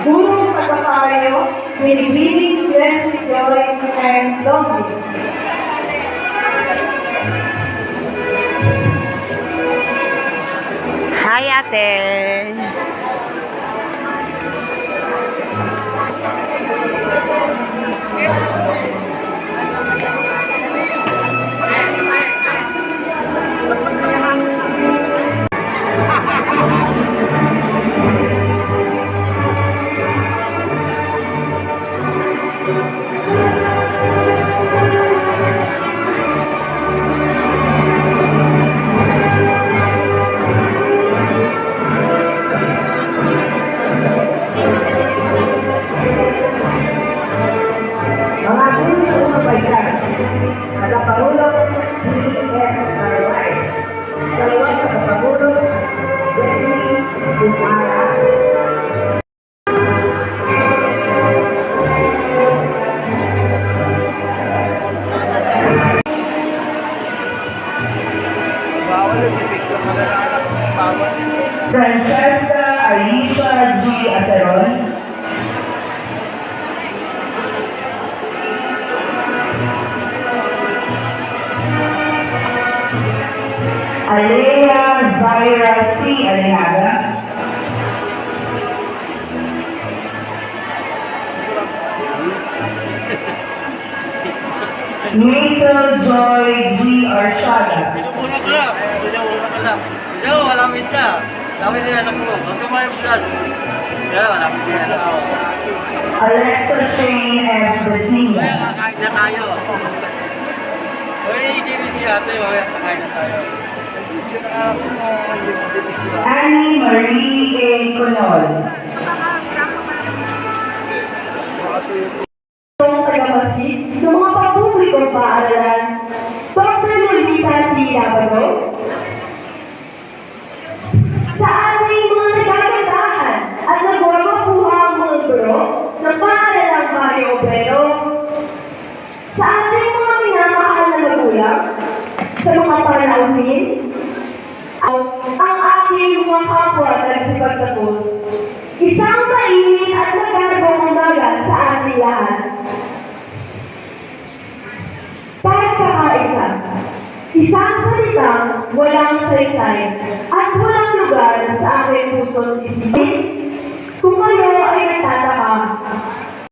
Puro pagpapayo, binibining, blessed, joy, and longing. Hi, ate. Mga guru sa bayan, Tagapangulo, D.F. Marway. Dalawa sa Tagapangulo, Leslie Dumara. Francesca Aisha G. Aceron. Alea Zaira C. Aliaga. Maisel Joy G. Arshada. Alexa Shane F. Batina. Annie Marie A. Conol. Tagamasid sa mga pampublikong paaralan, Dr. Lolita C. Labado. Sa ating mga nagkagandahan at nagwawapuhang mga guro ng paaralang Mario Obrero. Sa ating mga minamahal na magulang, sa mga panauhin, ang aking mga kapwa at nagsipagtapos, isang mainit at magarbong umaga sa ating lahat. Kahit kakaisa, isang salitang walang saysay at walang lugar sa aking puso't isipin.